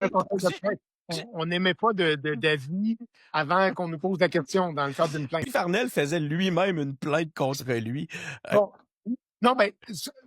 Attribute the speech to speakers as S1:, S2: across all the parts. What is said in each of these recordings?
S1: un conseil de
S2: J'ai
S1: presse.
S2: j'ai
S1: On n'émet pas d'avis avant qu'on nous pose la question dans le cadre d'une plainte.
S2: Guy Farnell faisait lui-même une plainte contre lui.
S1: Bon, non, ben,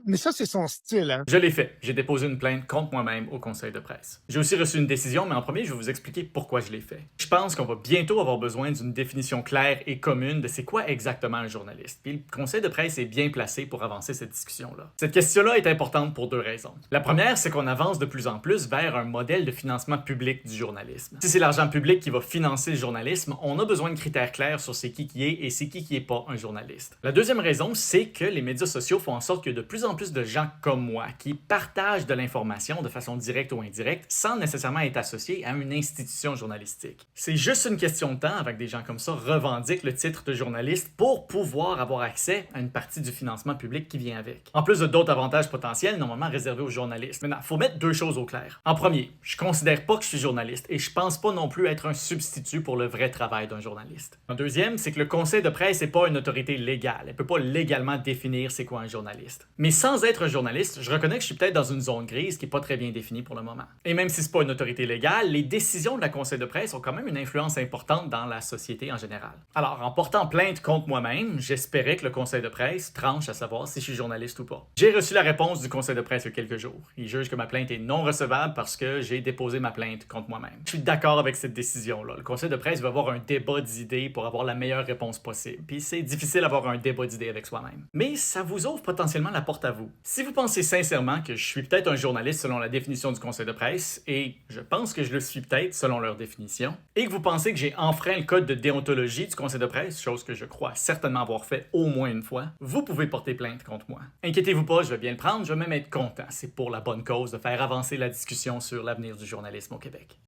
S1: mais ça, c'est son style, hein.
S3: Je l'ai fait. J'ai déposé une plainte contre moi-même au conseil de presse. J'ai aussi reçu une décision, mais en premier, je vais vous expliquer pourquoi je l'ai fait. Je pense qu'on va bientôt avoir besoin d'une définition claire et commune de c'est quoi exactement un journaliste. Puis le conseil de presse est bien placé pour avancer cette discussion-là. Cette question-là est importante pour deux raisons. La première, c'est qu'on avance de plus en plus vers un modèle de financement public du journalisme. Si c'est l'argent public qui va financer le journalisme, on a besoin de critères clairs sur c'est qui est et c'est qui est pas un journaliste. La deuxième raison, c'est que les médias sociaux font en sorte que de plus en plus de gens comme moi qui partagent de l'information de façon directe ou indirecte sans nécessairement être associés à une institution journalistique. C'est juste une question de temps avant que des gens comme ça revendiquent le titre de journaliste pour pouvoir avoir accès à une partie du financement public qui vient avec. En plus de d'autres avantages potentiels normalement réservés aux journalistes. Maintenant, il faut mettre deux choses au clair. En premier, je considère pas que je suis journaliste et je pense pas non plus être un substitut pour le vrai travail d'un journaliste. En deuxième, c'est que le conseil de presse n'est pas une autorité légale. Elle peut pas légalement définir c'est quoi un journaliste. Mais sans être un journaliste, je reconnais que je suis peut-être dans une zone grise qui n'est pas très bien définie pour le moment. Et même si c'est pas une autorité légale, les décisions de la conseil de presse ont quand même une influence importante dans la société en général. Alors, en portant plainte contre moi-même, j'espérais que le conseil de presse tranche à savoir si je suis journaliste ou pas. J'ai reçu la réponse du conseil de presse il y a quelques jours. Il juge que ma plainte est non recevable parce que j'ai déposé ma plainte contre moi-même. Je suis d'accord avec cette décision-là. Le conseil de presse va avoir un débat d'idées pour avoir la meilleure réponse possible. Puis c'est difficile d'avoir un débat d'idées avec soi-même. Mais ça vous ouvre potentiellement la porte à vous. Si vous pensez sincèrement que je suis peut-être un journaliste selon la définition du conseil de presse, et je pense que je le suis peut-être selon leur définition, et que vous pensez que j'ai enfreint le code de déontologie du conseil de presse, chose que je crois certainement avoir fait au moins une fois, vous pouvez porter plainte contre moi. Inquiétez-vous pas, je vais bien le prendre, je vais même être content. C'est pour la bonne cause de faire avancer la discussion sur l'avenir du journalisme au Québec.